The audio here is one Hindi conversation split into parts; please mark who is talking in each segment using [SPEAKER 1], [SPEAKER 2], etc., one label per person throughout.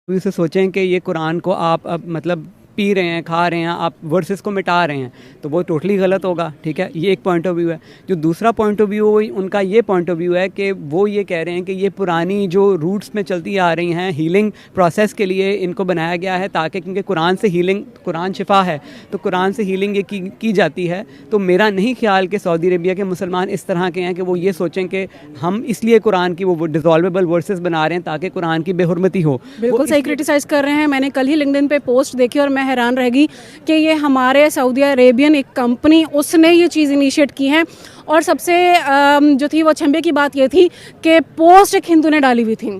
[SPEAKER 1] से सोचें कि ये कुरान को आप अब मतलब पी रहे हैं, खा रहे हैं, आप वर्सेस को मिटा रहे हैं, तो वो टोटली गलत होगा। ठीक है, ये एक पॉइंट ऑफ व्यू है। जो दूसरा पॉइंट ऑफ व्यू उनका ये पॉइंट ऑफ व्यू है कि वो ये कह रहे हैं कि ये पुरानी जो रूट्स में चलती आ रही हैं, हीलिंग प्रोसेस के लिए इनको बनाया गया है, ताकि क्योंकि कुरान से हीलिंग, कुरान शिफा है, तो कुरान से हीलिंग ये की जाती है। तो मेरा नहीं ख्याल कि सऊदी अरेबिया के मुसलमान इस तरह के हैं कि वो ये सोचें कि हम इसलिए कुरान की वो डिसॉल्वेबल वर्सेस बना रहे हैं ताकि कुरान की बेहुरमती हो।
[SPEAKER 2] बिल्कुल सही क्रिटिसाइज कर रहे हैं। मैंने कल ही लिंक्डइन पे पोस्ट देखी और मैं हैरान रह गई कि ये हमारे सऊदी अरेबियन एक कंपनी उसने ये चीज़ इनिशिएट की है। और सबसे जो थी वो अचंभे की बात ये थी कि पोस्ट एक हिंदू ने डाली हुई थी,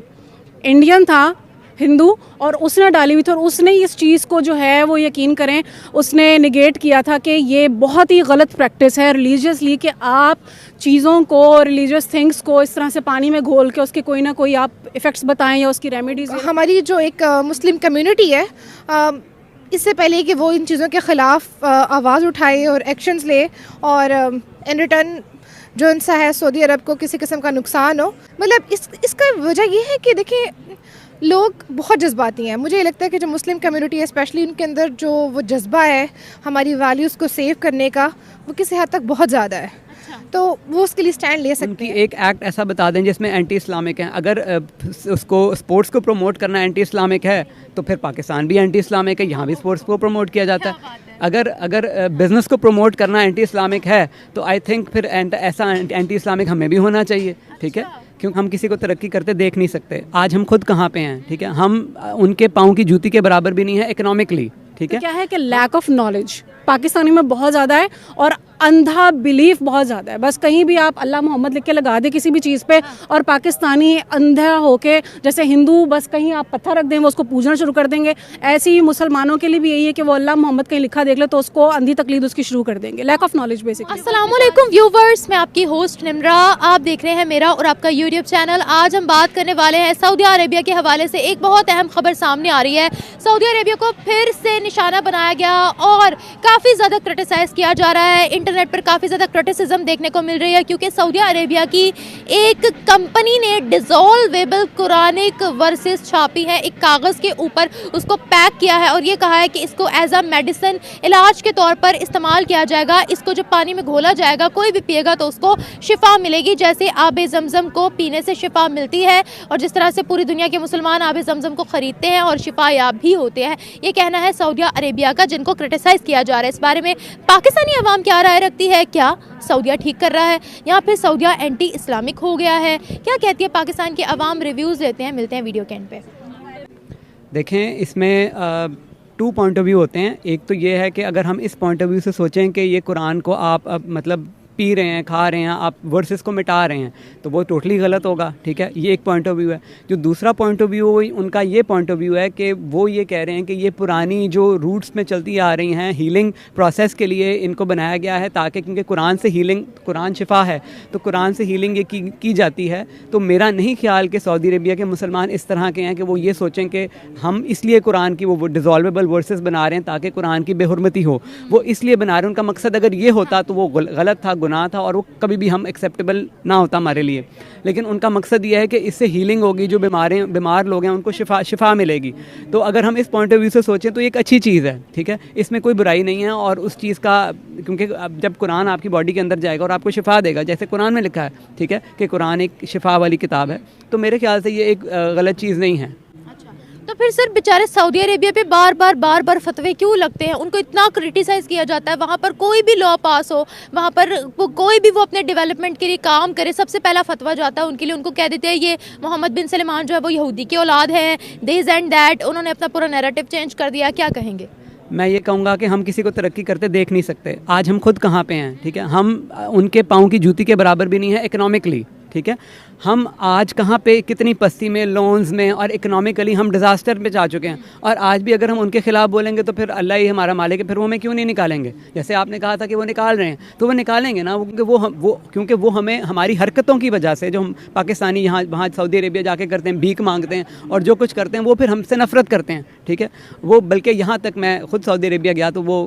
[SPEAKER 2] इंडियन था हिंदू, और उसने डाली हुई थी और उसने इस चीज़ को जो है वो यकीन करें उसने निगेट किया था कि ये बहुत ही गलत प्रैक्टिस है रिलीजियसली कि आप चीज़ों को, रिलीजियस थिंग्स को इस तरह से पानी में घोल के उसके कोई ना कोई आप इफ़ेक्ट्स बताएं या उसकी रेमेडीज़।
[SPEAKER 3] हमारी जो एक मुस्लिम कम्युनिटी है, इससे पहले कि वो इन चीज़ों के ख़िलाफ़ आवाज़ उठाए और एक्शंस ले और इन रिटर्न जो इनसा है सऊदी अरब को किसी किस्म का नुकसान हो, मतलब इसका वजह ये है कि देखिए लोग बहुत जज्बाती हैं। मुझे लगता है कि जो मुस्लिम कम्युनिटी है स्पेशली, उनके अंदर जो वो जज्बा है हमारी वैल्यूज़ को सेव करने का, वो किसी हद तक बहुत ज़्यादा है। तो वो उसके लिए स्टैंड ले सकते हैं।
[SPEAKER 1] एक एक्ट ऐसा बता दें जिसमें एंटी इस्लामिक है। अगर उसको स्पोर्ट्स को प्रमोट करना एंटी इस्लामिक है तो फिर पाकिस्तान भी एंटी इस्लामिक है, यहाँ भी स्पोर्ट्स को प्रमोट किया जाता है। अगर बिज़नेस को प्रमोट करना एंटी इस्लामिक है तो आई थिंक फिर ऐसा एंटी इस्लामिक हमें भी होना चाहिए। ठीक है, क्योंकि हम किसी को तरक्की करते देख नहीं सकते। आज हम खुद कहाँ पे हैं, ठीक है, हम उनके पाँव की जूती के बराबर भी नहीं है इकोनॉमिकली। ठीक है,
[SPEAKER 2] क्या है कि लैक ऑफ नॉलेज पाकिस्तानी में बहुत ज़्यादा है और अंधा बिलीफ बहुत ज़्यादा है। बस कहीं भी आप अल्लाह मोहम्मद लिख के लगा दे किसी भी चीज़ पे, और पाकिस्तानी अंधा होके, जैसे हिंदू बस कहीं आप पत्थर रख दें वो उसको पूजना शुरू कर देंगे, ऐसे ही मुसलमानों के लिए भी यही है कि वो अल्लाह मोहम्मद कहीं लिखा देख ले तो उसको अंधी तकलीद उसकी शुरू कर देंगे। Lack of knowledge basically.
[SPEAKER 4] अस्सलाम वालेकुम व्यूवर्स, मैं आपकी होस्ट निम्रा, आप देख रहे हैं मेरा और आपका यूट्यूब चैनल। आज हम बात करने वाले हैं सऊदी अरेबिया के हवाले से। एक बहुत अहम खबर सामने आ रही है। सऊदी अरेबिया को फिर से निशाना बनाया गया और काफ़ी ज़्यादा क्रिटिसाइज़ किया जा रहा है। इंटरनेट पर काफ़ी ज़्यादा क्रिटिसिज्म देखने को मिल रही है क्योंकि सऊदी अरेबिया की एक कंपनी ने डिसॉल्वेबल कुरानिक वर्सेस छापी है, एक कागज़ के ऊपर उसको पैक किया है और ये कहा है कि इसको एज अ मेडिसिन, इलाज के तौर पर इस्तेमाल किया जाएगा। इसको जब पानी में घोला जाएगा, कोई भी पिएगा तो उसको शिफा मिलेगी, जैसे आब जमज़म को पीने से शिफा मिलती है और जिस तरह से पूरी दुनिया के मुसलमान आब जमज़म को ख़रीदते हैं और शिफा याब भी होते हैं। ये कहना है सऊदी अरेबिया का, जिनको क्रिटिसाइज़ किया जा रहा है। इस बारे में पाकिस्तानी अवाम क्या राय रखती है? क्या सऊदिया ठीक कर रहा है या फिर सऊदिया एंटी इस्लामिक हो गया है? क्या कहती है पाकिस्तान की अवाम? रिव्यूज़ लेते हैं, मिलते हैं वीडियो के एंड पे।
[SPEAKER 1] देखें, इसमें 2 पॉइंट ऑफ व्यू होते हैं। एक तो ये है कि अगर हम इस पॉइंट ऑफ व्यू से सोचें कि ये कुरान को आप अब मतलब पी रहे हैं, खा रहे हैं, आप वर्सेस को मिटा रहे हैं, तो वो टोटली गलत होगा। ठीक है, ये एक पॉइंट ऑफ व्यू है। जो दूसरा पॉइंट ऑफ व्यू उनका ये पॉइंट ऑफ व्यू है कि वो ये कह रहे हैं कि ये पुरानी जो रूट्स में चलती आ रही हैं, हीलिंग प्रोसेस के लिए इनको बनाया गया है, ताकि क्योंकि कुरान से हीलिंग, कुरान शिफा है, तो कुरान से हीलिंग ये की जाती है। तो मेरा नहीं ख्याल कि सऊदी अरेबिया के मुसलमान इस तरह के हैं कि वो ये सोचें कि हम इसलिए कुरान की वो डिसॉल्वेबल वर्सेस बना रहे हैं ताकि कुरान की बेहुरमती हो। वो इसलिए बना रहे हैं। उनका मकसद अगर ये होता तो वो गलत था, गुनाह था और वो कभी भी हम एक्सेप्टेबल ना होता हमारे लिए। लेकिन उनका मकसद ये है कि इससे हीलिंग होगी, जो बीमार लोग हैं उनको शिफा मिलेगी। तो अगर हम इस पॉइंट ऑफ व्यू से सोचें तो ये एक अच्छी चीज़ है। ठीक है, इसमें कोई बुराई नहीं है। और उस चीज़ का, क्योंकि जब कुरान आपकी बॉडी के अंदर जाएगा और आपको शिफा देगा, जैसे कुरान में लिखा है, ठीक है, कि कुरान एक शिफा वाली किताब है, तो मेरे ख्याल से ये एक गलत चीज़ नहीं है।
[SPEAKER 4] तो फिर सर बेचारे सऊदी अरेबिया पे बार बार फतवे क्यों लगते हैं? उनको इतना क्रिटिसाइज़ किया जाता है। वहाँ पर कोई भी लॉ पास हो, वहाँ पर कोई भी वो अपने डेवलपमेंट के लिए काम करे, सबसे पहला फतवा जाता है उनके लिए। उनको कह देते हैं ये मोहम्मद बिन सलमान जो है वो यहूदी की औलाद है, दिस एंड दैट। उन्होंने अपना पूरा नैरेटिव चेंज कर दिया। क्या कहेंगे?
[SPEAKER 1] मैं ये कहूँगा कि हम किसी को तरक्की करते देख नहीं सकते। आज हम खुद कहाँ पे हैं, ठीक है, हम उनके पाँव की जूती के बराबर भी नहीं है इकोनॉमिकली। ठीक है, हम आज कहाँ पे, कितनी पस्ती में, लोन्स में और इकोनॉमिकली हम डिज़ास्टर में जा चुके हैं। और आज भी अगर हम उनके ख़िलाफ़ बोलेंगे तो फिर अल्लाह ही हमारा मालिक है, फिर वो हमें क्यों नहीं निकालेंगे? जैसे आपने कहा था कि वो निकाल रहे हैं, तो वो निकालेंगे ना, क्योंकि वो हमें हमारी हरकतों की वजह से, जो हम पाकिस्तानी यहाँ वहाँ सऊदी अरेबिया जाके करते हैं, भीख मांगते हैं और जो कुछ करते हैं, वो फिर हमसे नफ़रत करते हैं। ठीक है, वो बल्कि यहाँ तक मैं खुद सऊदी अरेबिया गया तो वो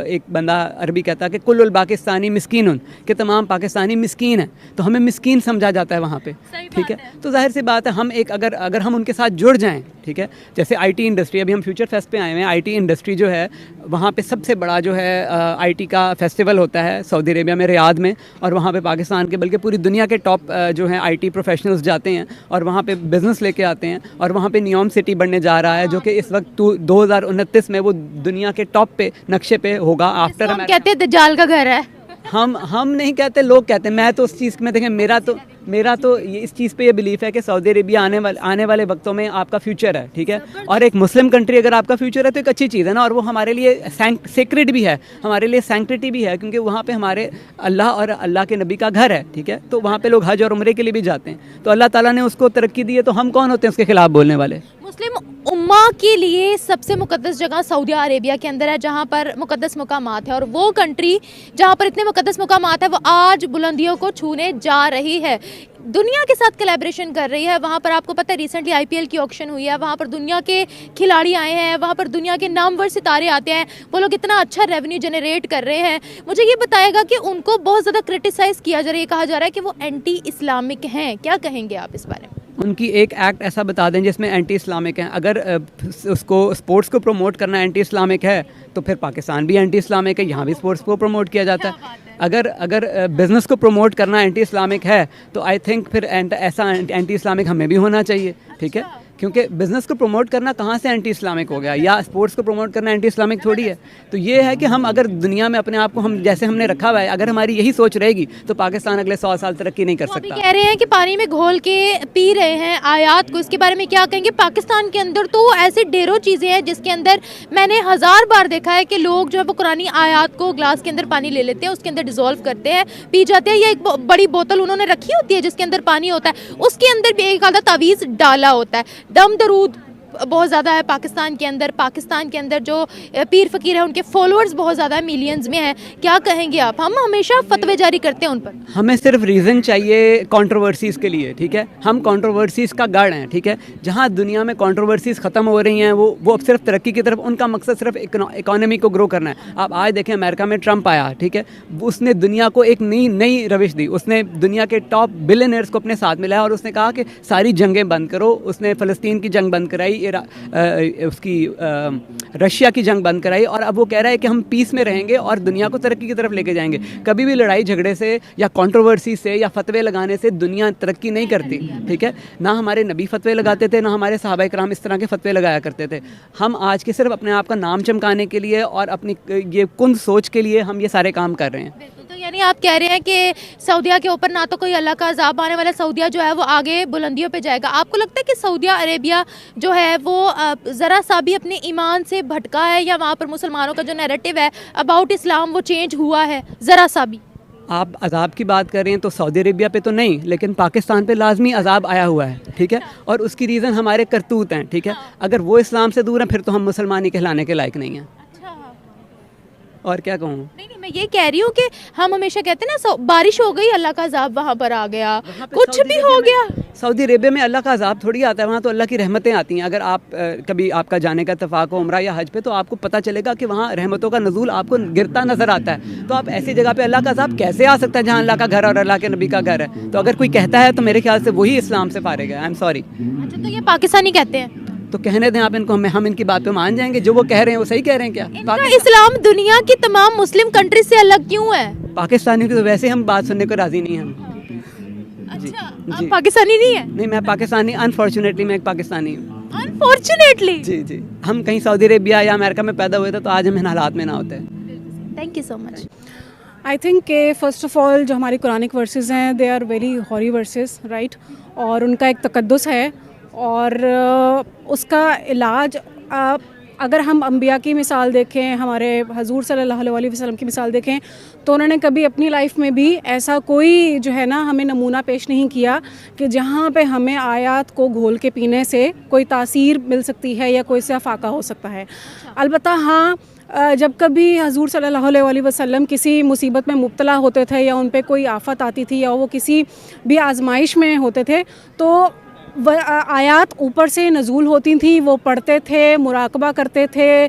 [SPEAKER 1] एक बंदा अरबी कहता कि कुल्लुल पाकिस्तानी मिस्कीनुन, कि तमाम पाकिस्तानी मिस्कीन हैं। तो हमें मिस्कीन समझा जाता है वहाँ पे,
[SPEAKER 4] सही
[SPEAKER 1] ठीक है।
[SPEAKER 4] बात है।
[SPEAKER 1] तो जाहिर सी बात है, हम एक अगर हम उनके साथ जुड़ जाएं, ठीक है, जैसे आईटी इंडस्ट्री, अभी हम फ्यूचर फेस्ट पे आए हुए हैं, आईटी इंडस्ट्री जो है वहाँ पे सबसे बड़ा जो है आईटी का फेस्टिवल होता है सऊदी अरेबिया में, रियाद में, और वहाँ पे पाकिस्तान के बल्कि पूरी दुनिया के टॉप जो है आईटी प्रोफेशनल्स जाते हैं और वहाँ पे बिज़नेस लेके आते हैं, और वहाँ पे नियोम सिटी बनने जा रहा है जो कि इस वक्त 2029 में वो दुनिया के टॉप पे नक्शे पे होगा आफ्टर
[SPEAKER 4] हम कहते हैं दज्जाल का घर है।
[SPEAKER 1] हम नहीं कहते, लोग कहते हैं। मैं तो उस चीज़ में, देखें, मेरा तो ये इस चीज़ पे ये बिलीफ है कि सऊदी अरेबिया आने वाले वक्तों में आपका फ्यूचर है, ठीक है। और एक मुस्लिम कंट्री अगर आपका फ्यूचर है तो एक अच्छी चीज़ है ना, और वो हमारे लिए सेक्रेड भी है, हमारे लिए सैंक्टिटी भी है, क्योंकि वहाँ पे हमारे अल्लाह और अल्लाह के नबी का घर है, ठीक है। तो वहाँ पे लोग हज और उम्रे के लिए भी जाते हैं, तो अल्लाह ताला ने उसको तरक्की दी है, तो हम कौन होते हैं उसके खिलाफ बोलने वाले।
[SPEAKER 4] मुस्लिम उम्मा के लिए सबसे मुकद्दस जगह सऊदी अरेबिया के अंदर है, जहाँ पर मुकद्दस मुकामात है, और वो कंट्री जहाँ पर इतने मुकद्दस मुकामात है वो आज बुलंदियों को छूने जा रही है, दुनिया के साथ कोलैबोरेशन कर रही है। वहाँ पर आपको पता है रिसेंटली आईपीएल की ऑक्शन हुई है, वहाँ पर दुनिया के खिलाड़ी आए हैं, वहाँ पर दुनिया के नामवर सितारे आते हैं, वो लोग इतना अच्छा रेवेन्यू जनरेट कर रहे हैं। मुझे ये बताएगा कि उनको बहुत ज़्यादा क्रिटिसाइज़ किया जा रहा है, कहा जा रहा है कि वो एंटी इस्लामिक हैं, क्या कहेंगे आप इस बारे में?
[SPEAKER 1] उनकी एक एक्ट ऐसा बता दें जिसमें एंटी इस्लामिक है। अगर उसको स्पोर्ट्स को प्रमोट करना एंटी इस्लामिक है तो फिर पाकिस्तान भी एंटी इस्लामिक है, यहाँ भी स्पोर्ट्स को प्रमोट किया जाता है। अगर बिज़नेस को प्रमोट करना एंटी इस्लामिक है तो आई थिंक फिर ऐसा एंटी इस्लामिक हमें भी होना चाहिए, ठीक है, क्योंकि बिज़नेस को प्रमोट करना कहाँ से एंटी इस्लामिक हो गया, या स्पोर्ट्स को प्रमोट करना एंटी इस्लामिक थोड़ी है। तो ये है कि हम अगर दुनिया में अपने आप को हम जैसे हमने रखा हुआ है, अगर हमारी यही सोच रहेगी तो पाकिस्तान अगले 100 साल तरक्की नहीं कर
[SPEAKER 4] वो अभी
[SPEAKER 1] सकता।
[SPEAKER 4] कह रहे हैं कि पानी में घोल के पी रहे हैं आयात को, इसके बारे में क्या कहेंगे? पाकिस्तान के अंदर तो ऐसे ढेरों चीज़ें हैं जिसके अंदर मैंने 1000 बार देखा है कि लोग जो है वो कुरानी आयात को ग्लास के अंदर पानी ले लेते हैं, उसके अंदर डिजोल्व करते हैं, पी जाते हैं, या एक बड़ी बोतल उन्होंने रखी होती है जिसके अंदर पानी होता है, उसके अंदर भी एक आधा तावीज़ डाला होता है। दम दरूद बहुत ज़्यादा है पाकिस्तान के अंदर जो पीर फ़कीर है उनके फॉलोअर्स बहुत ज़्यादा है, मिलियंस में हैं, क्या कहेंगे आप? हम हमेशा फतवे जारी करते हैं उन पर।
[SPEAKER 1] हमें सिर्फ रीज़न चाहिए कंट्रोवर्सीज़ के लिए, ठीक है। हम कंट्रोवर्सीज़ का गढ़ हैं, ठीक है। जहाँ दुनिया में कंट्रोवर्सीज़ ख़त्म हो रही हैं वो अब सिर्फ तरक्की की तरफ, उनका मकसद सिर्फ इकोनॉमी को ग्रो करना है। आप आज देखें अमेरिका में ट्रंप आया, ठीक है, उसने दुनिया को एक नई रविश दी, उसने दुनिया के टॉप बिलियनर्स को अपने साथ मिलाया और उसने कहा कि सारी जंगें बंद करो। उसने फ़लस्तीन की जंग बंद कराई, उसकी रशिया की जंग बंद कराई, और अब वो कह रहा है कि हम पीस में रहेंगे और दुनिया को तरक्की की तरफ लेके जाएंगे। कभी भी लड़ाई झगड़े से या कंट्रोवर्सी से या फतवे लगाने से दुनिया तरक्की नहीं करती, ठीक है। ना हमारे नबी फतवे लगाते थे, ना हमारे सहाबा इकराम इस तरह के फतवे लगाया करते थे। हम आज के सिर्फ अपने आप का नाम चमकाने के लिए और अपनी ये कुंद सोच के लिए हम ये सारे काम कर रहे हैं।
[SPEAKER 4] तो यानी आप कह रहे हैं कि सऊदिया के ऊपर ना तो कोई अल्लाह का अजाब आने वाला, सऊदिया जो है वो आगे बुलंदियों पे जाएगा। आपको लगता है कि सऊदी अरेबिया जो है वो ज़रा सा भी अपने ईमान से भटका है, या वहाँ पर मुसलमानों का जो नैरेटिव है अबाउट इस्लाम वो चेंज हुआ है ज़रा सा भी?
[SPEAKER 1] आप अजाब की बात कर रहे हैं तो सऊदी अरेबिया पे तो नहीं, लेकिन पाकिस्तान पे लाजमी अजाब आया हुआ है, ठीक है। और उसकी रीज़न हमारे करतूत हैं, ठीक है। अगर वो इस्लाम से दूर हैं फिर तो हम मुसलमानी कहलाने के लायक नहीं हैं। और क्या कहूँ?
[SPEAKER 4] नहीं, मैं ये कह रही हूँ कि हम हमेशा कहते हैं ना बारिश हो गई अल्लाह का अजाब वहाँ पर आ गया, कुछ भी हो गया।
[SPEAKER 1] सऊदी अरेबिया में अल्लाह का अजाब थोड़ी आता है, वहाँ तो अल्लाह की रहमतें आती हैं। अगर आप कभी आपका जाने का इत्तेफाक हो उम्रा या हज पे, तो आपको पता चलेगा कि वहाँ रहमतों का नज़ूल आपको गिरता नज़र आता है। तो आप ऐसी जगह पे अल्लाह का अजाब कैसे आ सकता है जहाँ अल्लाह का घर और अल्लाह के नबी का घर है? तो अगर कोई कहता है तो मेरे ख्याल से वही इस्लाम से फारिग है। I am sorry.
[SPEAKER 4] अच्छा, तो ये पाकिस्तानी कहते हैं
[SPEAKER 1] तो कहने दें आप इनको, हम इनकी बात पे मान जाएंगे। जो वो कह रहे हैं वो सही कह रहे हैं क्या?
[SPEAKER 4] इनका इस्लाम दुनिया की तमाम मुस्लिम कंट्री से अलग क्यों है?
[SPEAKER 1] पाकिस्तानियों की तो वैसे हम बात सुनने को राजी नहीं हैं।
[SPEAKER 4] अच्छा, आप पाकिस्तानी नहीं है?
[SPEAKER 1] नहीं, मैं पाकिस्तानी, अनफॉर्चुनेटली मैं एक पाकिस्तानी हूँ।
[SPEAKER 4] अनफॉर्चुनेटली?
[SPEAKER 1] जी। हम कहीं सऊदी अरेबिया या अमेरिका में पैदा हुए थे तो आज हम इन हालात में ना होते।
[SPEAKER 4] Thank you so much.
[SPEAKER 2] I think के फर्स्ट ऑफ ऑल जो हमारी कुरानिक वर्सेस हैं they are very holy verses, right, और उनका एक तकद्दुस है, और उसका इलाज अगर हम अंबिया की मिसाल देखें, हमारे हजूर सल्लल्लाहु अलैहि वसल्लम की मिसाल देखें, तो उन्होंने कभी अपनी लाइफ में भी ऐसा कोई जो है ना हमें नमूना पेश नहीं किया कि जहाँ पे हमें आयात को घोल के पीने से कोई तासीर मिल सकती है या कोई सा फाका हो सकता है। अलबत्ता हाँ, जब कभी हजूर सल्लल्लाहु अलैहि वसल्लम किसी मुसीबत में मुब्तला होते थे या उन पे कोई आफत आती थी या वो किसी भी आजमाइश में होते थे, तो आयात ऊपर से नज़ूल होती थी, वो पढ़ते थे, मुराकबा करते थे,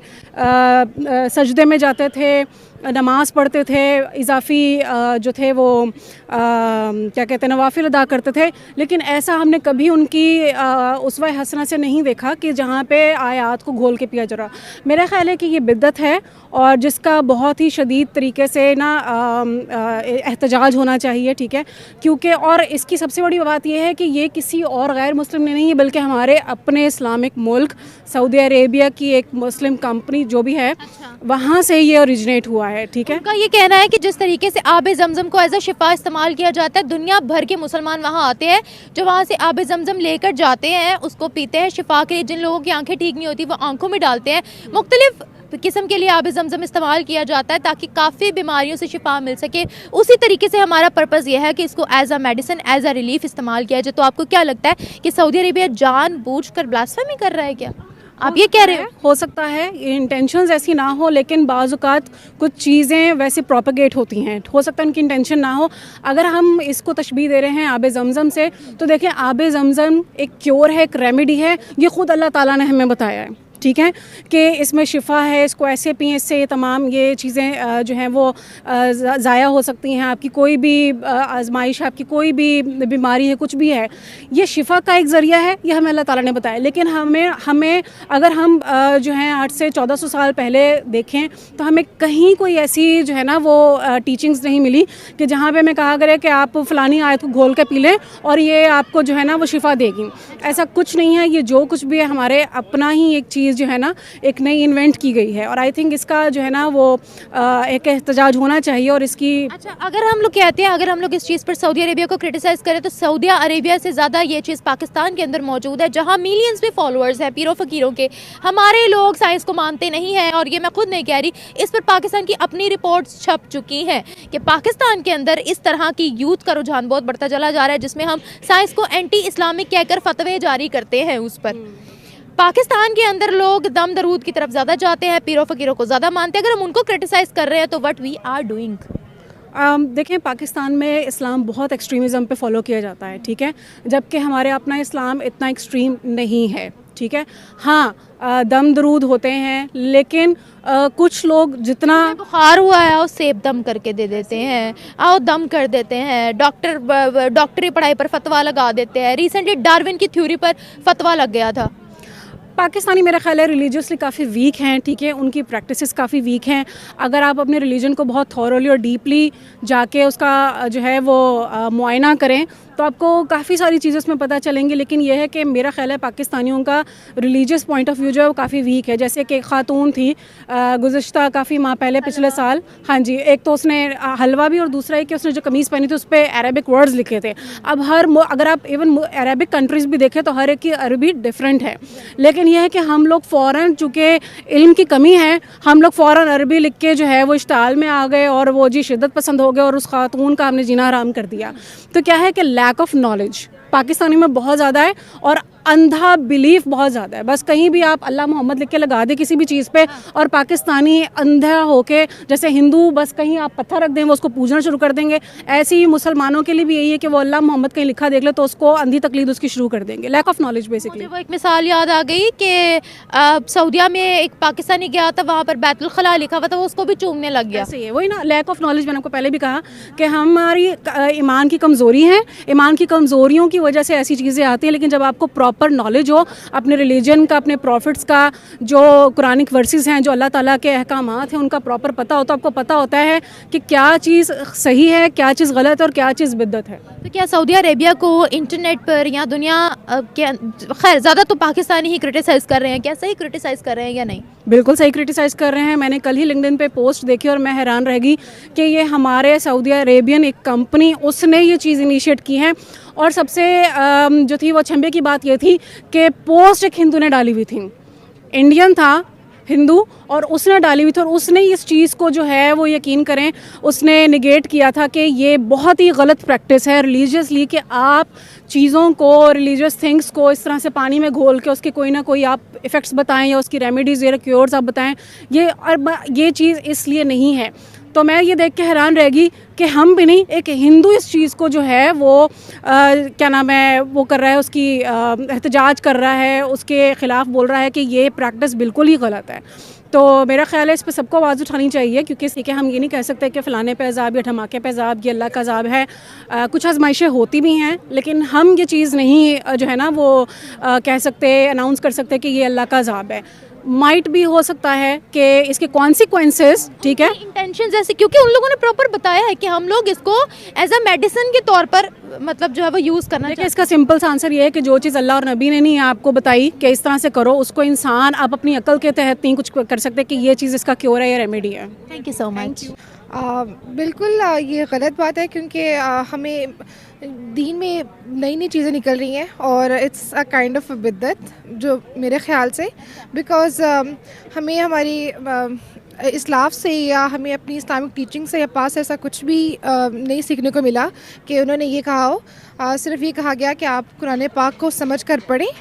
[SPEAKER 2] सजदे में जाते थे, नमाज पढ़ते थे, इजाफ़ी जो थे वो क्या कहते हैं नवाफिल अदा करते थे, लेकिन ऐसा हमने कभी उनकी उसवा हसना से नहीं देखा कि जहाँ पे आयात को घोल के पिया जा रहा। मेरा ख़्याल है कि ये बिद्दत है और जिसका बहुत ही शदीद तरीके से ना एहतजाज होना चाहिए, ठीक है, क्योंकि और इसकी सबसे बड़ी बात यह है कि ये किसी और गैर मुस्लिम ने नहीं है, बल्कि हमारे अपने इस्लामिक मुल्क सऊदी अरेबिया की एक मुस्लिम कंपनी जो भी है वहाँ से ये ओरिजिनेट हुआ है, ठीक है।
[SPEAKER 4] उनका ये कहना है कि जिस तरीके से आब ज़मज़म को एज अ शिफा इस्तेमाल किया जाता है, दुनिया भर के मुसलमान वहाँ आते हैं जो वहाँ से आब ज़मज़म लेकर जाते हैं, उसको पीते हैं शिफा के लिए। जिन लोगों की आंखें ठीक नहीं होती वो आंखों में डालते हैं। मुख्तलिफ किस्म के लिए आब ज़मज़म इस्तेमाल किया जाता है ताकि काफ़ी बीमारियों से शिफा मिल सके। उसी तरीके से हमारा पर्पज़ ये है कि इसको as a medicine, as a relief इस्तेमाल किया जाए। तो आपको क्या लगता है कि सऊदी अरेबिया जानबूझकर ब्लास्फेमी कर रहा है क्या? आप ये कह रहे
[SPEAKER 2] हो सकता है इंटेंशंस ऐसी ना हो, लेकिन बाज़-औक़ात कुछ चीज़ें वैसे प्रोपेगेट होती हैं, हो सकता है उनकी इंटेंशन ना हो। अगर हम इसको तशबीह दे रहे हैं आब ज़मज़म से, तो देखिए आब ज़मज़म एक क्योर है, एक रेमेडी है, ये ख़ुद अल्लाह ताला ने हमें बताया है, ठीक है, कि इसमें शिफा है, इसको ऐसे पिएं, इससे ये तमाम ये चीज़ें जो हैं वो ज़ाया हो सकती हैं। आपकी कोई भी आजमाइश, आपकी कोई भी बीमारी है, कुछ भी है, ये शिफा का एक ज़रिया है, ये हमें अल्लाह ताला ने बताया। लेकिन हमें अगर हम जो हैं 8 से 1400 साल पहले देखें तो हमें कहीं कोई ऐसी जो है ना वो टीचिंग्स नहीं मिली कि जहाँ पे हमें कहा गया कि आप फ़लानी आयत को घोल के पी लें और ये आपको जो है ना वो शिफा देगी। ऐसा कुछ नहीं है, ये जो कुछ भी है हमारे अपना ही एक चीज़ जो है ना एक नई इन्वेंट की गई है, और आई थिंक इसका जो है ना वो एक एहतजाज होना चाहिए। और इसकी
[SPEAKER 4] अच्छा, अगर हम लोग कहते हैं, अगर हम लोग इस चीज़ पर सऊदी अरेबिया को क्रिटिसाइज़ करें तो सऊदी अरेबिया से ज़्यादा ये चीज़ पाकिस्तान के अंदर मौजूद है, जहाँ मिलियंस में फॉलोअर्स हैं पीरों फ़कीरों के। हमारे लोग साइंस को मानते नहीं हैं, और ये मैं खुद नहीं कह रही, इस पर पाकिस्तान की अपनी रिपोर्ट्स छप चुकी हैं कि पाकिस्तान के अंदर इस तरह की यूथ का रुझान बहुत बढ़ता चला जा रहा है, जिसमें हम साइंस को एंटी इस्लामिक कहकर फतवे जारी करते हैं। उस पर पाकिस्तान के अंदर लोग दम दरूद की तरफ ज़्यादा जाते हैं, पीरों फ़कीरों को ज़्यादा मानते हैं। अगर हम उनको क्रिटिसाइज़ कर रहे हैं तो व्हाट वी आर डूइंग।
[SPEAKER 2] देखें, पाकिस्तान में इस्लाम बहुत एक्सट्रीमिज़म पे फॉलो किया जाता है, ठीक है, जबकि हमारे अपना इस्लाम इतना एक्सट्रीम नहीं है, ठीक है। हाँ, दम दरूद होते हैं, लेकिन कुछ लोग जितना
[SPEAKER 4] बुखार हुआ है और सेब दम करके दे देते हैं, आओ दम कर देते हैं, डॉक्टरी पढ़ाई पर फतवा लगा देते हैं। रिसेंटली डार्विन की थ्योरी पर फतवा लग गया था।
[SPEAKER 2] पाकिस्तानी मेरा ख्याल है रिलीजियसली काफ़ी वीक हैं, ठीक है, उनकी प्रैक्टिसेस काफ़ी वीक हैं। अगर आप अपने रिलीजन को बहुत थॉरली और डीपली जाके उसका जो है वो मुआयना करें तो आपको काफ़ी सारी चीज़ें उसमें पता चलेंगी। लेकिन यह है कि मेरा ख्याल है पाकिस्तानियों का रिलीजियस पॉइंट ऑफ व्यू जो है वो काफ़ी वीक है। जैसे कि एक खातून थी गुज़िश्ता काफ़ी माह पहले, पिछले साल, हाँ जी, एक तो उसने हलवा भी, और दूसरा है कि उसने जो कमीज़ पहनी थी उस पर अरेबिक वर्ड्स लिखे थे। अब अगर आप इवन अरेबिक कंट्रीज़ भी देखें तो हर एक की अरबी डिफरेंट है, लेकिन यह है कि हम लोग फ़ौरन, चूँकि इल्म की कमी है, हम लोग फ़ौरन अरबी लिख के जो है वो इश्ताल में आ गए और वो जी शिद्दत पसंद हो गए और उस खातून का हमने जीना हराम कर दिया। तो क्या है कि लैक ऑफ नॉलेज पाकिस्तानी में बहुत ज़्यादा है और अंधा बिलीफ बहुत ज़्यादा है। बस कहीं भी आप अल्लाह मोहम्मद लिख के लगा दे किसी भी चीज़ पे, और पाकिस्तानी अंधा होके, जैसे हिंदू बस कहीं आप पत्थर रख दें वो उसको पूजना शुरू कर देंगे, ऐसे ही मुसलमानों के लिए भी यही है कि वो अल्लाह मोहम्मद कहीं लिखा देख ले तो उसको अंधी तकलीद उसकी शुरू कर देंगे। Lack of knowledge basically.
[SPEAKER 4] वो एक मिसाल याद आ गई कि सऊदिया में एक पाकिस्तानी गया था, वहाँ पर बैतुल खला लिखा हुआ था, वो उसको भी चूमने लग गया।
[SPEAKER 2] ऐसे ही है, वही ना, लैक ऑफ नॉलेज। मैंने आपको पहले भी कहा कि हमारी ईमान की कमज़ोरी है, ईमान की कमज़ोरियों की वजह से ऐसी चीज़ें आती हैं। लेकिन जब आपको प्रॉपर नॉलेज हो अपने रिलीजन का, अपने प्रॉफिट्स का, जो कुरानिक वर्सेस हैं, जो अल्लाह ताला के अहकामात हैं, उनका प्रॉपर पता होता है, आपको पता होता है कि क्या चीज़ सही है, क्या चीज़ गलत है और क्या चीज़ बिद्दत है।
[SPEAKER 4] तो क्या सऊदी अरेबिया को इंटरनेट पर या दुनिया के, खैर ज़्यादा तो पाकिस्तानी ही क्रिटिसाइज़ कर रहे हैं, क्या सही क्रिटिसाइज़ कर रहे हैं या नहीं?
[SPEAKER 2] बिल्कुल सही क्रिटिसाइज़ कर रहे हैं। मैंने कल ही लिंक्डइन पे पोस्ट देखी और मैं हैरान रह गई कि ये हमारे सऊदी अरेबियन एक कंपनी, उसने ये चीज़ इनिशिएट की है। और सबसे जो थी वो अचंभे की बात ये थी कि पोस्ट एक हिंदू ने डाली हुई थी, इंडियन था हिंदू, और उसने डाली हुई थी, और उसने इस चीज़ को जो है वो यकीन करें उसने निगेट किया था कि ये बहुत ही गलत प्रैक्टिस है रिलीजियसली कि आप चीज़ों को, रिलीजियस थिंग्स को इस तरह से पानी में घोल के उसके कोई ना कोई आप इफ़ेक्ट्स बताएं या उसकी रेमेडीज़ या क्योर्स आप बताएं। ये चीज़ इसलिए नहीं है। तो मैं ये देख के हैरान रहेगी कि हम भी नहीं, एक हिंदू इस चीज़ को जो है वो क्या नाम है वो कर रहा है, उसकी एहतजाज कर रहा है, उसके ख़िलाफ़ बोल रहा है कि ये प्रैक्टिस बिल्कुल ही गलत है। तो मेरा ख्याल है इस पर सबको आवाज़ उठानी चाहिए, क्योंकि इसी के हम ये नहीं कह सकते कि फ़लाने पे अज़ाब या धमाके पे अज़ाब, ये अल्लाह का अज़ाब है। कुछ आजमाइशें होती भी हैं, लेकिन हम ये चीज़ नहीं जो है ना वो कह सकते, अनाउंस कर सकते कि ये अल्लाह का अज़ाब है। माइट भी हो सकता है कि इसके कॉन्सिक्वेंसेस, ठीक है,
[SPEAKER 4] इंटेंशन जैसे, क्योंकि उन लोगों ने प्रॉपर बताया है कि हम लोग इसको एज अ मेडिसिन के तौर पर मतलब जो है वो यूज़ करना
[SPEAKER 2] देखिए इसका सिंपल सा आंसर ये है कि जो चीज़ अल्लाह और नबी ने नहीं आपको बताई कि इस तरह से करो, उसको इंसान आप अपनी अकल के तहत नहीं कुछ कर सकते कि ये चीज़ इसका क्योर है या रेमेडी है।
[SPEAKER 4] Thank you so much.
[SPEAKER 3] बिल्कुल ये गलत बात है, क्योंकि हमें दीन में नई नई चीज़ें निकल रही हैं और इट्स अ काइंड ऑफ बिद्दत, जो मेरे ख़्याल से, बिकॉज़ हमें हमारी इस्लाफ से या हमें अपनी इस्लामिक टीचिंग से या पास ऐसा कुछ भी नहीं सीखने को मिला कि उन्होंने ये कहा हो। सिर्फ़ ये कहा गया कि आप कुरान पाक को समझ कर पढ़ें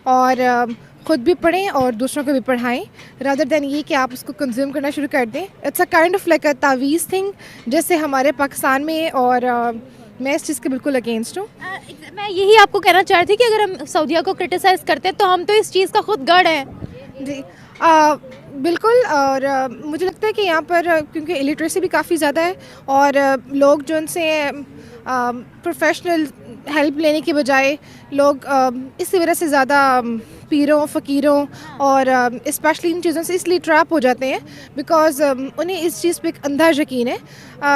[SPEAKER 3] और ख़ुद भी पढ़ें और दूसरों को भी पढ़ाएं, रादर दैन ये कि आप उसको कंज्यूम करना शुरू कर दें। It's a kind of like a तावीज़ थिंग, जैसे हमारे पाकिस्तान में, और मैं इस चीज़ के बिल्कुल अगेंस्ट हूँ।
[SPEAKER 4] मैं यही आपको कहना चाह रही थी कि अगर हम सऊदीया को क्रिटिसाइज़ करते हैं तो हम तो इस चीज़ का खुद गढ़ है।
[SPEAKER 3] जी बिल्कुल। और मुझे लगता है कि यहाँ पर क्योंकि इलिटरेसी भी काफ़ी ज़्यादा है और लोग जो उनसे प्रोफेशनल हेल्प लेने के बजाय लोग इसी वजह से ज़्यादा पीरों फ़कीरों और स्पेशली इन चीज़ों से इसलिए ट्रैप हो जाते हैं बिकॉज़ उन्हें इस चीज़ पे एक अंधा यकीन है।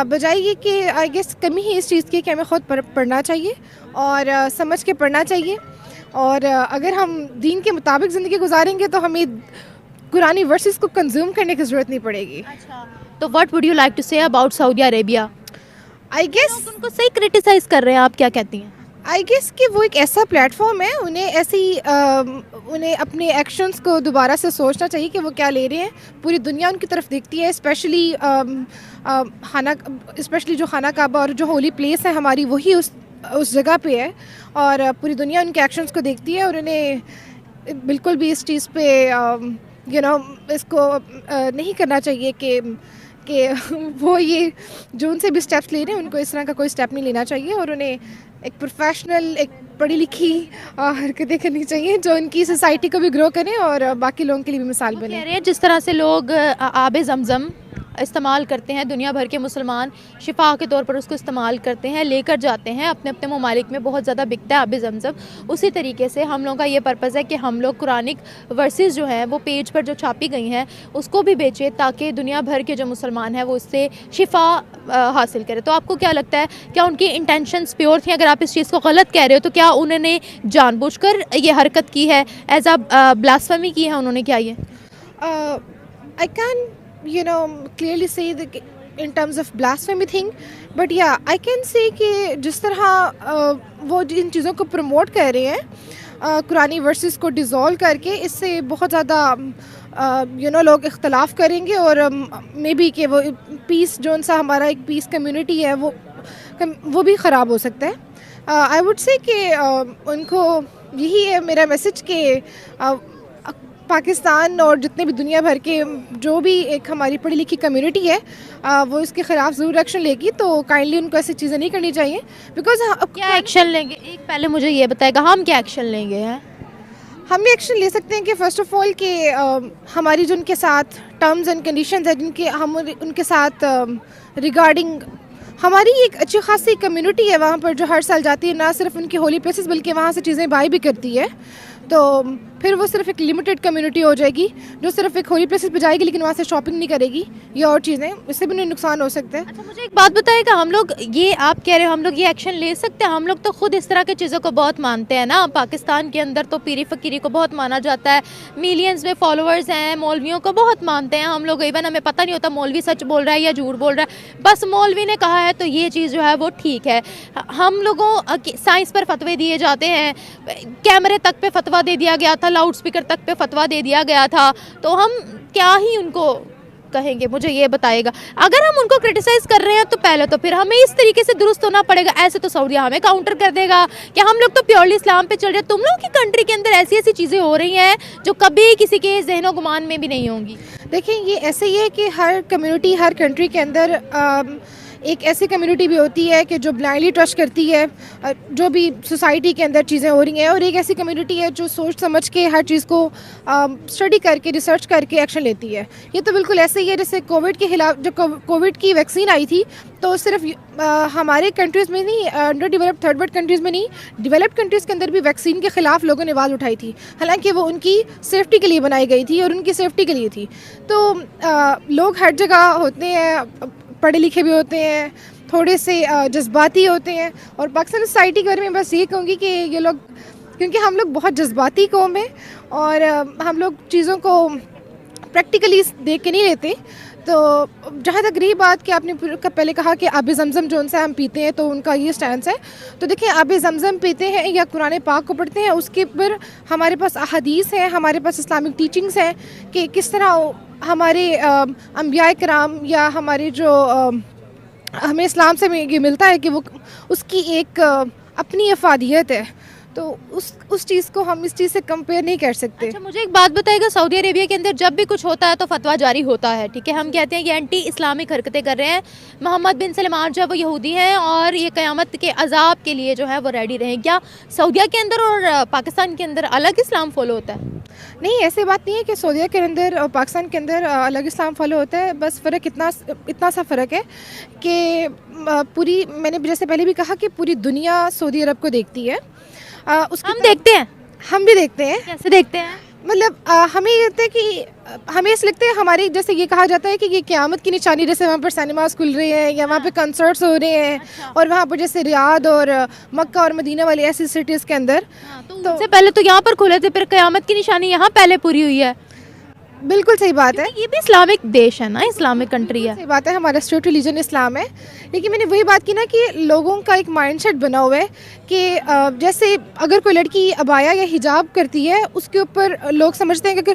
[SPEAKER 3] बजाय ये कि आई गेस कमी ही इस चीज़ की कि हमें ख़ुद पढ़ना चाहिए और समझ के पढ़ना चाहिए, और अगर हम दीन के मुताबिक ज़िंदगी गुजारेंगे तो हमें कुरानी वर्सेस को कंज्यूम करने की ज़रूरत नहीं पड़ेगी।
[SPEAKER 4] अच्छा, तो what would you like to say about Saudi Arabia?
[SPEAKER 3] I guess
[SPEAKER 4] उनको सही क्रिटिसाइज़ कर रहे हैं, आप क्या कहती हैं?
[SPEAKER 3] आई गेस कि वो एक ऐसा प्लेटफॉर्म है, उन्हें अपने एक्शंस को दोबारा से सोचना चाहिए कि वो क्या ले रहे हैं। पूरी दुनिया उनकी तरफ देखती है, स्पेशली जो खाना काबा और जो होली प्लेस है हमारी, वही उस जगह पे है, और पूरी दुनिया उनके एक्शंस को देखती है, और उन्हें बिल्कुल भी इस चीज़ पे इसको नहीं करना चाहिए कि वो ये जो उनसे भी स्टेप्स ले रहे हैं उनको इस तरह का कोई स्टेप नहीं लेना चाहिए, और उन्हें एक प्रोफेशनल, एक पढ़ी लिखी हरकतें करनी चाहिए जो उनकी सोसाइटी को भी ग्रो करें और बाकी लोगों के लिए भी मिसाल बने।
[SPEAKER 4] कह रहे हैं जिस तरह से लोग आब ज़मज़म इस्तेमाल करते हैं, दुनिया भर के मुसलमान शिफा के तौर पर उसको इस्तेमाल करते हैं, लेकर जाते हैं अपने अपने ममालिक में, बहुत ज़्यादा बिकता है आब ज़मज़म। उसी तरीके से हम लोगों का ये पर्पज़ है कि हम लोग कुरानिक वर्सेस जो हैं वो पेज पर जो छापी गई हैं उसको भी बेचें, ताकि दुनिया भर के जो मुसलमान हैं वो इससे शिफा हासिल करें। तो आपको क्या लगता है, क्या उनकी इंटेंशंस प्योर थी? अगर आप इस चीज़ को गलत कह रहे हो तो क्या उन्होंने जानबूझकर ये हरकत की है, एज अ ब्लास्फेमी की है उन्होंने, क्या ये?
[SPEAKER 3] I can clearly say that in terms of blasphemy thing, but yeah, I can say कि जिस तरह वो इन चीज़ों को प्रमोट कर रहे हैं कुरानी वर्सेस को डिज़ोल्व करके, इससे बहुत ज़्यादा लोग इख्तलाफ करेंगे और मे बी कि वो पीस जो सा हमारा एक पीस कम्युनिटी है वो भी ख़राब हो सकता है। आई वुड से कि उनको यही है मेरा मैसेज कि पाकिस्तान और जितने भी दुनिया भर के जो भी एक हमारी पढ़ी लिखी कम्युनिटी है वो इसके ख़िलाफ़ ज़रूर एक्शन लेगी, तो काइंडली उनको ऐसी चीज़ें नहीं करनी चाहिए। बिकॉज
[SPEAKER 4] क्या एक्शन लेंगे, एक पहले मुझे ये बताएगा, हम क्या एक्शन लेंगे? हैं
[SPEAKER 3] हम ये एक्शन ले सकते हैं कि फ़र्स्ट ऑफ़ ऑल कि हमारी जो उनके साथ टर्म्स एंड कंडीशंस है, जिनके हम उनके साथ रिगार्डिंग हमारी एक अच्छी खासी कम्युनिटी है वहाँ पर जो हर साल जाती है, ना सिर्फ उनकी होली प्लेसेस बल्कि वहाँ से चीज़ें बाई भी करती है, तो फिर वो सिर्फ एक लिमिटेड कम्युनिटी हो जाएगी जो सिर्फ एक होली प्लेसेस पे जाएगी लेकिन वहाँ से शॉपिंग नहीं करेगी या और चीज़ें, इससे भी उन्हें नुकसान हो सकता है।
[SPEAKER 4] अच्छा, मुझे एक बात बताइएगा, हम लोग ये आप कह रहे हो हम लोग ये एक्शन ले सकते हैं? हम लोग तो खुद इस तरह की चीज़ों को बहुत मानते हैं ना, पाकिस्तान के अंदर तो पीरी फ़कीरी को बहुत माना जाता है, मिलियंस में फॉलोअर्स हैं, मौलवियों को बहुत मानते हैं हम लोग। इवन हमें पता नहीं होता मौलवी सच बोल रहा है या झूठ बोल रहा है, बस मौलवी ने कहा है तो ये चीज़ जो है वो ठीक है। हम लोगों साइंस पर फतवे दिए जाते हैं, कैमरे तक पे फतवा दे दिया गया था, लाउड स्पीकर तक पे फतवा दे दिया गया था, तो हम क्या ही उनको कहेंगे, मुझे ये बताइएगा। अगर हम उनको क्रिटिसाइज कर रहे हैं तो पहले तो फिर हमें इस तरीके से दुरुस्त होना पड़ेगा, ऐसे तो सऊदीया हमें काउंटर कर देगा कि हम लोग तो प्योरली इस्लाम पे चल रहे हैं, तुम लोगों की कंट्री के अंदर ऐसी ऐसी चीज़ें हो रही हैं जो कभी किसी के जहनो गुमान में भी नहीं होंगी।
[SPEAKER 3] देखिए, ये ऐसे ही है कि हर कम्युनिटी, हर कंट्री के अंदर एक ऐसी कम्युनिटी भी होती है कि जो ब्लाइंडली ट्रस्ट करती है जो भी सोसाइटी के अंदर चीज़ें हो रही हैं, और एक ऐसी कम्युनिटी है जो सोच समझ के हर चीज़ को स्टडी करके, रिसर्च करके एक्शन लेती है। ये तो बिल्कुल ऐसे ही है जैसे कोविड के खिलाफ, जो कोविड की वैक्सीन आई थी, तो सिर्फ हमारे कंट्रीज़ में नहीं, under developed third world countries में नहीं, डेवलप्ड कंट्रीज़ के अंदर भी वैक्सीन के ख़िलाफ़ लोगों ने आवाज़ उठाई थी, हालांकि वो उनकी सेफ्टी के लिए बनाई गई थी और उनकी सेफ्टी के लिए थी। तो लोग हर जगह होते हैं, पढ़े लिखे भी होते हैं, थोड़े से जज्बाती होते हैं, और पाकिस्तान सोसाइटी के बारे में बस ये कहूँगी कि ये लोग, क्योंकि हम लोग बहुत जज्बाती कौम है और हम लोग चीज़ों को प्रैक्टिकली देख के नहीं लेते। तो जहाँ तक रही बात कि आपने पहले कहा कि आब ज़मज़म जो उनसे हम पीते हैं, तो उनका ये स्टैंस है, तो देखिए आब ज़मज़म पीते हैं या कुरान पाक को पढ़ते हैं, उसके ऊपर हमारे पास अहादीस हैं, हमारे पास इस्लामिक टीचिंग्स हैं कि किस तरह हमारे अंबिया कराम या हमारे जो हमें इस्लाम से ये मिलता है कि वो उसकी एक अपनी अफादियत है, तो उस चीज़ को हम इस चीज़ से कंपेयर नहीं कर सकते।
[SPEAKER 4] अच्छा, मुझे एक बात बताइएगा, सऊदी अरेबिया के अंदर जब भी कुछ होता है तो फतवा जारी होता है, ठीक है, हम कहते हैं कि एंटी इस्लामिक हरकतें कर रहे हैं, मोहम्मद बिन सलमान जो है वो यहूदी हैं और ये क़यामत के अजाब के लिए जो है वो रेडी रहें। क्या सऊदीया के अंदर और पाकिस्तान के अंदर अलग इस्लाम फॉलो होता है?
[SPEAKER 3] नहीं, ऐसी बात नहीं है कि सऊदीया के अंदर और पाकिस्तान के अंदर अलग इस्लाम फॉलो होता है, बस फ़र्क इतना सा फ़र्क है कि पूरी, मैंने जैसे पहले भी कहा कि पूरी दुनिया सऊदी अरब को देखती है। उसकी
[SPEAKER 4] हम देखते हैं,
[SPEAKER 3] हम भी देखते हैं।
[SPEAKER 4] कैसे देखते हैं?
[SPEAKER 3] मतलब हमें ये लगता है कि हमें ऐसे लगता है, हमारी जैसे ये कहा जाता है कि ये क़यामत की निशानी, जैसे वहाँ पर सिनेमास खुल रहे हैं या वहाँ पे कंसर्ट्स हो रहे हैं, और वहाँ पर जैसे रियाद और मक्का और मदीना वाली ऐसी सिटीज़ के अंदर,
[SPEAKER 4] तो उससे पहले तो यहाँ पर खुले थे, फिर क़यामत की निशानी यहाँ पहले पूरी हुई है।
[SPEAKER 3] बिल्कुल सही बात है।
[SPEAKER 4] ये भी इस्लामिक देश है ना, इस्लामिक कंट्री है।
[SPEAKER 3] सही बात है, हमारा स्टेट रिलीजन इस्लाम है, लेकिन मैंने वही बात की ना कि लोगों का एक माइंडसेट बना हुआ है कि जैसे अगर कोई लड़की अबाया या हिजाब करती है, उसके ऊपर लोग समझते हैं कि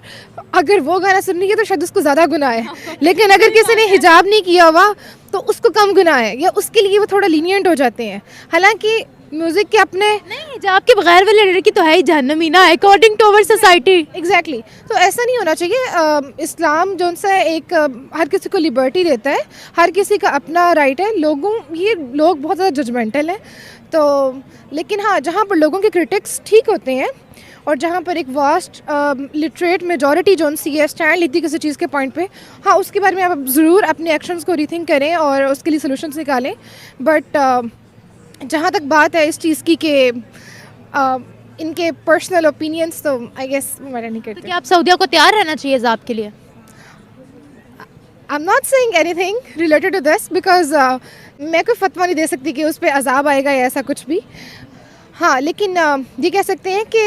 [SPEAKER 3] अगर वो गाना सुन रही है तो शायद उसको ज़्यादा गुनाह है, लेकिन अगर किसी ने हिजाब नहीं किया हुआ तो उसको कम गुनाह है, या उसके लिए वो थोड़ा लीनियंट हो जाते हैं। हालांकि म्यूज़िक के अपने,
[SPEAKER 4] नहीं, हिजाब के बगैर वाले लड़की तो है ही जहन्नमी ना, according to our society.
[SPEAKER 3] Exactly, तो ऐसा नहीं होना चाहिए। इस्लाम जो सा एक हर किसी को लिबर्टी देता है, हर किसी का अपना राइट है। ये लोग बहुत ज़्यादा जजमेंटल हैं, तो लेकिन हाँ, जहाँ पर लोगों के क्रिटिक्स ठीक होते हैं और जहाँ पर एक वास्ट लिटरेट मेजॉरिटी जो सी है स्टैंड लेती किसी चीज़ के पॉइंट पे, हाँ, उसके बारे में आप ज़रूर अपने एक्शंस को रीथिंक करें और उसके लिए सोल्यूशंस निकालें। बट जहाँ तक बात है इस चीज़ की कि इनके पर्सनल ओपिनियंस, तो आई गेस मैटर नहीं करते।
[SPEAKER 4] तो क्या आप सऊदिया को तैयार रहना चाहिए अजाब के लिए?
[SPEAKER 3] I am not saying anything related to this because मैं कोई फतवा नहीं दे सकती कि उस पर अजाब आएगा या ऐसा कुछ भी। हाँ, लेकिन ये कह सकते हैं कि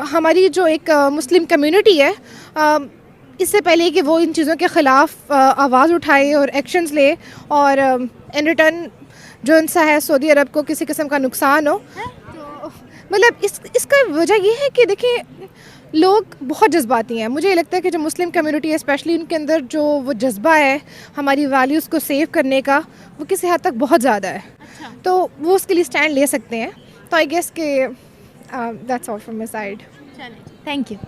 [SPEAKER 3] हमारी जो एक मुस्लिम कम्युनिटी है, इससे पहले कि वो इन चीज़ों के ख़िलाफ़ आवाज़ उठाए और एक्शंस ले, और इन रिटर्न जो इनसा है सऊदी अरब को किसी किस्म का नुकसान हो, तो मतलब इसका वजह ये है कि देखिए, लोग बहुत जज्बाती हैं। मुझे ये लगता है कि जो मुस्लिम कम्युनिटी है स्पेशली, उनके अंदर जो वो जज्बा है हमारी वैल्यूज़ को सेव करने का, वो किसी हद तक बहुत ज़्यादा है। अच्छा। तो वो उसके लिए स्टैंड ले सकते हैं। तो आई गेस के that's all from my side.
[SPEAKER 4] Thank you.